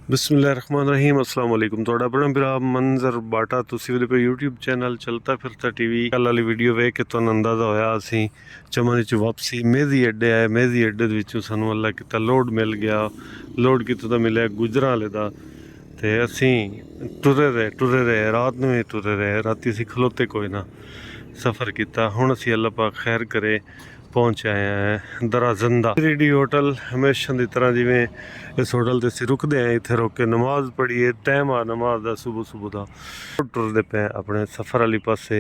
बिस्मिल्लाहिर्रहमानिर्रहीम अस्सलाम वालेकुम। ਤੁਹਾਡਾ ਆਪਣਾ ਵੀਰਾ ਮੰਜ਼ਰ ਬਾਟਾ, ਤੁਸੀਂ ਵੀ ਕੋਈ YouTube ਚੈਨਲ ਚਲਤਾ ਫਿਰਤਾ ਟੀਵੀ ਕੱਲ ਵਾਲੀ ਵੀਡੀਓ ਵੇਖ ਕੇ ਤੁਹਾਨੂੰ ਅੰਦਾਜ਼ਾ ਹੋਇਆ ਅਸੀਂ ਚਮਨ 'ਚ ਵਾਪਸੀ ਮੇਹਦੀ ਅੱਡੇ ਆਏ। ਮੇਹਦੀ ਅੱਡੇ ਦੇ ਵਿੱਚੋਂ ਸਾਨੂੰ ਅੱਲਾ ਕੀਤਾ ਲੋਡ ਮਿਲ ਗਿਆ। ਲੋਡ ਕਿਤੋਂ ਦਾ ਮਿਲਿਆ? ਗੁਜਰਾਂ ਵਾਲੇ ਦਾ। ਤੇ ਅਸੀਂ ਟੁਰੇ ਰਹੇ ਰਾਤ ਨੂੰ ਵੀ ਟੁਰੇ ਰਹੇ। ਰਾਤੀ ਅਸੀਂ ਖਲੋਤੇ ਕੋਈ ਨਾ ਸਫ਼ਰ ਕੀਤਾ। ਹੁਣ ਅਸੀਂ ਅੱਲਾ ਪਾਕ ਖੈਰ ਕਰੇ पहुँच आए हैं दराजंदा रेडी होटल। हमेशा की तरह जिमें इस होटल से असीं रुकते हैं, इत्थे रुक के नमाज पढ़ीए। टाइम आ नमाज का सुबह का। टुरदे पे अपने सफ़र वाली पासे।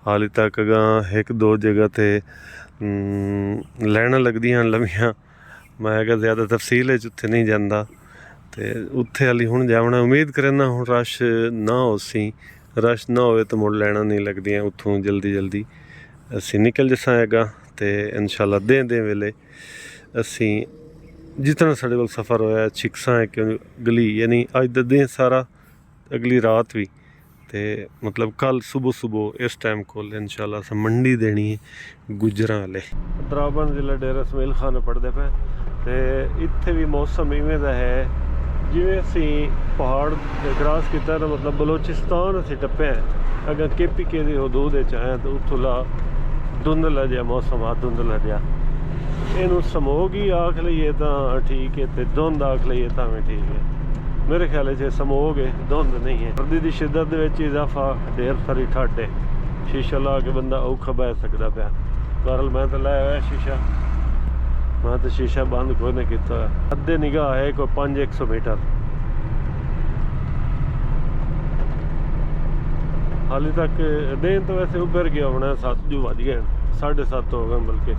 हाली तक अगां एक दो जगह ते लाइनां लगदियां लम्मियां। मैं क्या ज़्यादा तफसील उत्थे नहीं जाता। तो उत्थे हाली हुण जावना। उम्मीद करना हुण रश ना हो सी। रश ना होवे तो मुड़ लाइनां नहीं लगदियां। उत्थों जल्दी असीं निकल जसां हैगा। तो इंशाअल्लाह दे वेले असी जितना साढ़े को सफ़र होया छिकसा है क्यों गली यानी अज दा दिन सारा अगली रात भी तो मतलब कल सुबह इस टाइम को इंशाअल्लाह अस मंडी देनी है गुजरां वाले। दराबन जिला डेरा इसमाइल खान पढ़ते पे। तो इत्थे भी मौसम इवें दा है जिवें असी पहाड़ क्रॉस किया तो मतलब बलोचिस्तान असी टप्पे हैं। अगर KPK की हदूद आए तो उत्थों ला धुंधला जिहा मौसम आ। धुंधला जिहा इनू समोग ही आख लीए तो ठीक है, तो धुंध आख लीए तो भी ठीक है। मेरे ख्याल से समोग है, धुंध नहीं है। सर्दी की शिद्दत इजाफा ढेर सारी ठंड है। शीशा ला के बंदा औखा बह सकता पाया। बहरहाल मैं तो लाया हुआ शीशा। मैं तो शीशा बंद कोई नहीं किया। अद्धे निगाह है कोई 500 मीटर। हाली तक दिन तो वैसे उभर गया होना। 7 जो बज गए, 7:30 हो गए बल्कि।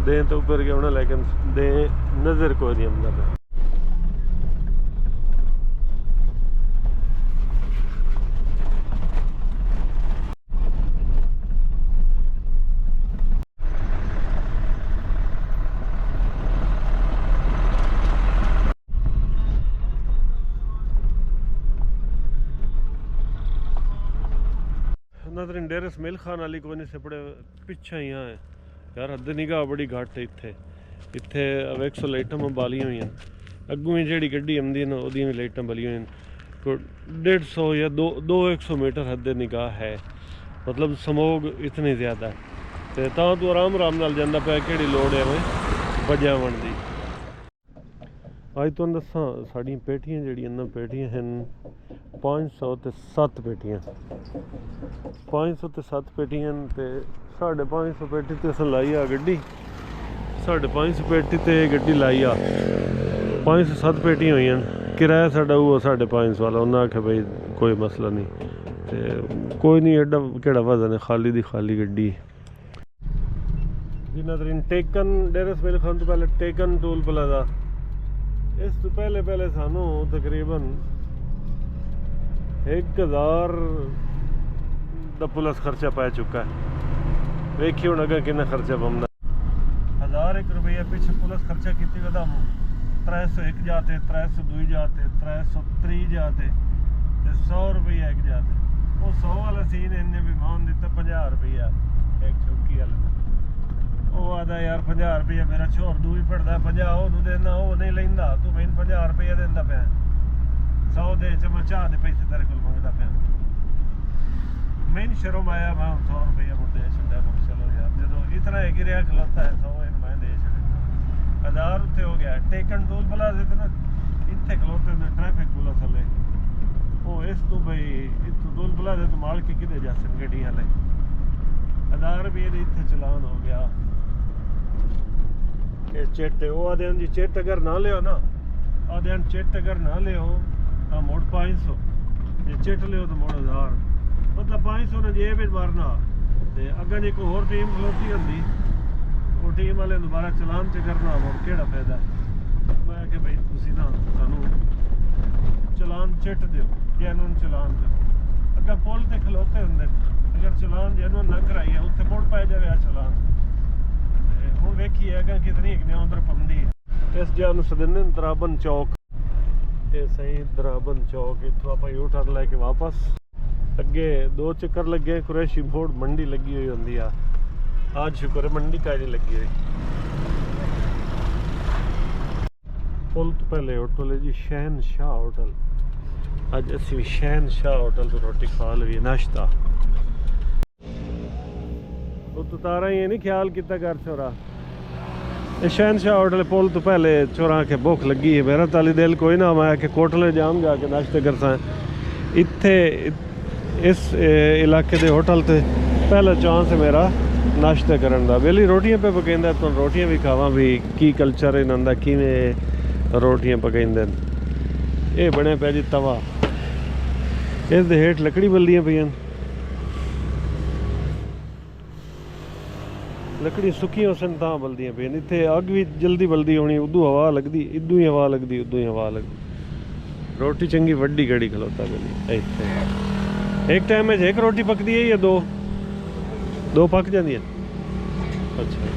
दिन तो उभर गया होना लेकिन दिन नज़र कोई नहीं आंदा पिया। नजर डेरा इसमाइल खान वाली कोई नहीं सेपड़े पिछा ही है यार। हद निगाह बड़ी घट है इत्थे। इत्थे वेख सो लाइटां बालियां हुई। अगों जी गड्डी आंदी ना वो लाइटां बलियां हुई। कोई 150 या 200 मीटर हद निगाह है। मतलब समोग इतनी ज़्यादा है तो तू आराम नाल जांदा पिया। किहड़ी लोड़ है वजावन दी। अज तुहानूं दस्सां साड़ियां पेटियां जिहड़ियां पेटियां हैं 507 पेटियां। 507 पेटियां ते 550 पेटी ते असां लाई आ गड्डी। 550 पेटी ते गड्डी लाई आ। 507 पेटियां होईयां। किराया साडा वो 550 वाला। उन्हें आख्या भाई कोई मसला नहीं तो कोई नहीं एडा केड़ा वजन है। खाली दी खाली गड्डी। जिन्ना तरीन टेकन डेरा इसमाइल खान तो पहले टेकन टोल प्लाजा। इस तो पहले सानू तकरीबन 1000 का पुलिस खर्चा पै चुका है। वेखिए हूँ अगर कितना खर्चा बनता। 1001 रुपया पिछले पुलिस खर्चा की 301 जाते, 302 जाते, 330 जाते, 100 रुपया एक जाते। वो 100 वाला सीन इन्हें भी मान दिता 50 रुपया एक चौकी वाले। वो आता यार 50 रुपया मेरा छोर दूर ही पड़ता 50 वो देना वो नहीं लेंदा। तू मैंने 50 रुपया देंदा पाया। 100 दे च मैं चाह दे पैसे तेरे को मंगता पाया। मैंने शर्म आया। मैं 100 रुपया मुझे दे छड़ा। चलो यार जो इतना एक गिरिया खलोता है 100 मैं दे छड़ा। 1000 उत्ते हो गया। टेकन टोल प्लाजा ते ना इतने खलोते ने ट्रैफिक पुलिस वाले। वो इस तो भाई इस टोल प्लाजा तो माल के किधे जा सकते गड्डियां ले। 1000 रुपये इतने चलान हो गया। चिट वो आदे जी चिट अगर ना लियो ना आदे चिट अगर ना लियो तो मुड़ 500। जे चिट लियो तो मुड़ 1000। मतलब 500 ने जेब मारना। तो अगर जो कोई होर टीम खलोती होंगी वो टीम वाले दोबारा चलान च करना मुड़ केड़ा फायदा। मैं कि भाई तुसी ना सानू चलान चिट दो जैनुअन चलान दो। अगर पुल ते खलोते होंगे अगर चलान जैनुअन ना कराइए उत्थे मुड़ पाए जाए चलान। हूँ वेखी है कितनी उधर पाँदी है। इस जगह सदने दराबन चौक। ये सही दराबन चौक। इतों आप यू टर्न लैके वापस अगे 2 चक्कर लगे। कुरैशी मोड़ मंडी लगी हुई होंगी। आज शुक्र है मंडी का नहीं लगी हुई। पुल तो पहले होटल है जी शहनशाह होटल। अज असी भी शहनशाह होटल तो रोटी खा ली नाश्ता। तो तारा ये नहीं ख्याल किता कर छोरा, ये शहनशाह होटल पुल तो पहले छोरा के भुख लगी है। मेरा ताली दिल कोई ना, मैं कि कोटले जाम जाके नाश्ते करसा। इत्थे इस इलाके दे होटल ते पहला चांस है मेरा नाश्ते करन दा। वेली रोटियां पे पकाइंदा, तो रोटियां भी खावां भी की कल्चर इन्हां दा, किवें रोटियां पकाइंदे। ये बने पिया जी तवा, इस दे हेठ लकड़ी बलदियां पईयां, लकड़ी सुक्की उसन तां बलदियां पईयां। इत्थे अग भी जल्दी बलदी होनी, उदू हवा लगदी, इदू ही हवा लगदी, उदू ही हवा लगदी। रोटी चंगी वड्डी घड़ी खलोता गली इत्थे। एक टाइम में एक रोटी पकदी है या दो दो पक जाती है? अच्छा,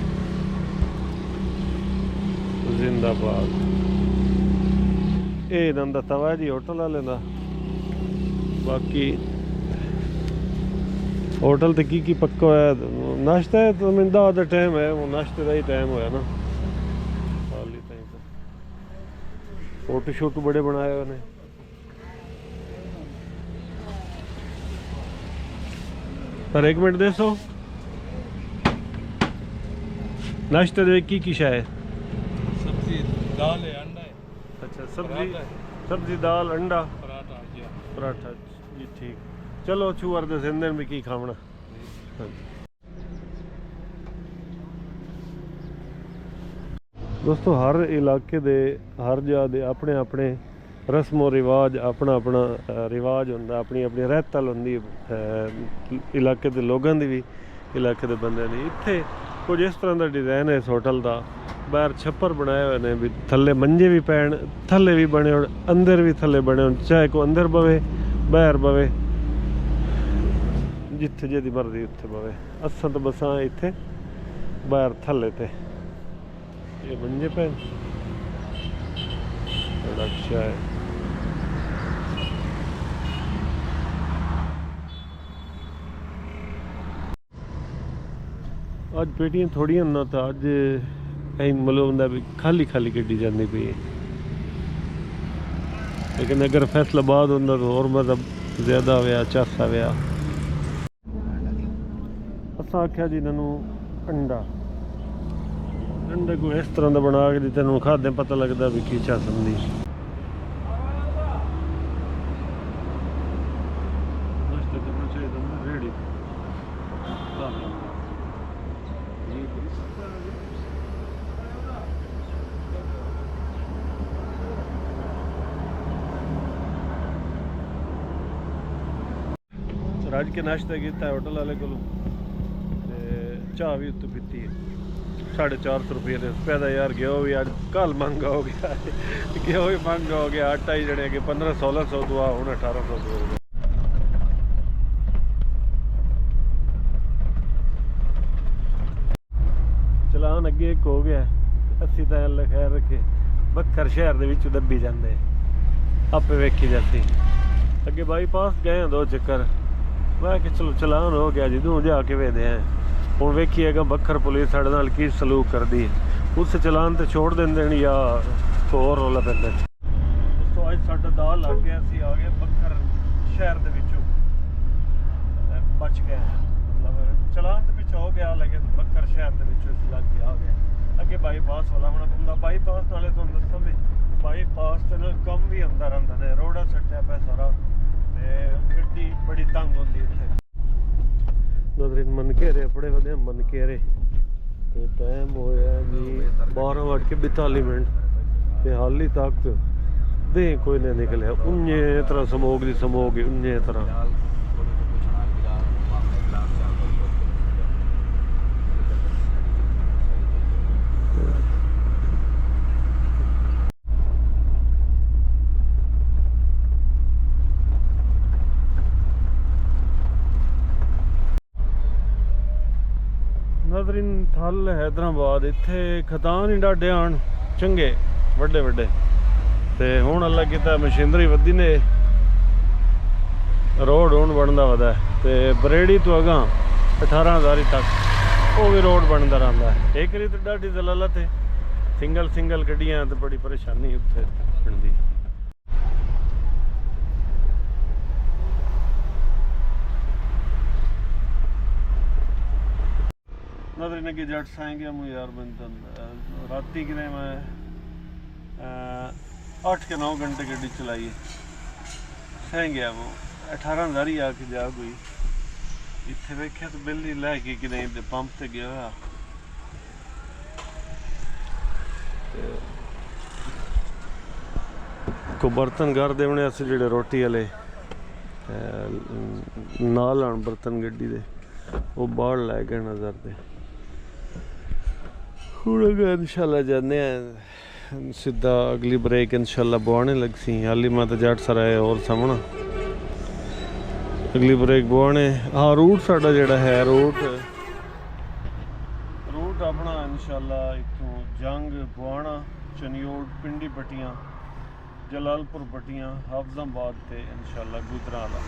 जिंदाबाद। ये इन्हां दा तवा है जी होटल वाले दा। बाकी होटल ते की पक्का होया नाश्ता है, तो मिंदा दा टाइम है, वो नाश्ते का ही टाइम होया ना। खाली टाइम फोटो शोटो बड़े बनाए हुए ने। पर एक मिनट दसो, नाश्ते दे की शय है? सब्जी दाल है, अंडा है। अच्छा, सब्जी दाल अंडा पराठा जी। पराठा जी, ठीक। चलो छुअर दे सिंधन में की खावना। दोस्तों, हर इलाके दे हर जगह दे अपने अपने रस्मो रिवाज, अपना अपना रिवाज होंदा, अपनी अपनी रहतल होंदी इलाके दे लोगों दी भी, इलाके दे बंदे दी। इत्थे कुछ इस तरह का डिज़ाइन है इस होटल का। बाहर छप्पर बनाए हुए ने भी, थल्ले मंजे भी पैन, थल्ले भी बने हो, अंदर भी थल्ले बने हो, चाहे को अंदर बवे बाहर बवे, जिथे जिहदी मर्जी उत्थे बवे। असां तो बसां इत्थे बाहर थल्ले ते ये मंजे पैन, बड़ा अच्छा है। अज पेटियां थोड़ियां ना, तो अज मतलब होंदा भी खाली खाली गड्डी जाती पई है। लेकिन अगर फैसलाबाद होंदा तो और मतलब ज़्यादा होया, चासा होया। असां आख्या जी इन्हों अंडा, अंडे को इस तरह का बना के दिता, इन्हों खादे पता लगता भी की चाह समझी। रज के नाश्ता किया होटल वाले को, चाह भी उत्तों पीती है। 450 रुपये पैदा यार, घ्यो भी अज कल महंगा हो गया, घ्यो भी महंगा हो गया। आटा ही जने कि 1500-1600 दुआ, हूँ 1800 हो गया। चलान अगे एक हो गया, अस्सी तो अल्लाह खैर रखे बक्खर शहर के विच दब्बी जाते, आपे वेखी जाती। अगे बाईपास गए 2 चक्कर, मैं कि चलो चलान हो गया जी, तू जाके वेदे हैं हूँ वेखिएगा बक्खर पुलिस साढ़े नाल की सलूक करती है। उस चलान तो छोड़ देंदे या होर रौला पैंदा। दोस्तों, अज साडा दाल लग गया, असीं आ गए बक्खर शहर दे विचों, बच गए। मतलब चलान तो पिछा हो गया, लेकिन बक्खर शहर के विचों असीं लग के आ गए। अगे बाईपास वाला होना पौंदा। बाईपास नाले तुहानूं दस्सां भी बाईपास ते ना कम भी होंदा रहिंदा ने, रोड़ा सट्टिया पिया सारा, गड्डी बड़ी तंग होंदी इत्थे। नजरीन मनकेरे अपने वधे मनकेरे ते टाइम होया जी 12:42 ते हाली तक दे कोई नहीं निकलिया। उन्ने तरह समोग दी समोग, उन्ने तरह। नजरीन थल हैदराबाद, इत्थे खतान ही डाडे आन चंगे वड्डे वड्डे, ते हुण अल्लाह कीता मशीनरी वधी ने, रोड हुण बनदा वधा, ते बरेड़ी तो अगां 18,000 तक वो भी रोड बनता रहा है। एक रीत डाडी जलालत है, ਸਿੰਗਲ ਗੱਡੀਆਂ ਤੇ ਬੜੀ ਪਰੇਸ਼ਾਨੀ ਉੱਥੇ ਪੈਂਦੀ। नजर ने कि जट साएंगे हम यार बनतन राती कि मैं 8 के 9 घंटे गड्डी चलाई सह गया वो 18,000 ही आके जा कोई इतने वेख्या तो बिल ही लैके कि नहीं पंप से गया हुआ को बर्तन घर देने जोड़े रोटी वाले नाल आन बर्तन गड्डी दे वो बाहर लै गए नज़र दे इंशाल्लाह जाने सीधा अगली ब्रेक इंशाल्लाह बुआने लग सी हाली मैं तो जट सर आए और सामना अगली ब्रेक बुआने। हाँ रूट साडा जेड़ा है रूट अपना इंशाल्लाह इतों जंग बुआना चनियोट पिंडी पट्टियाँ जलालपुर पट्टियाँ हाफजाबाद ते इंशाल्लाह गुजरांवाला।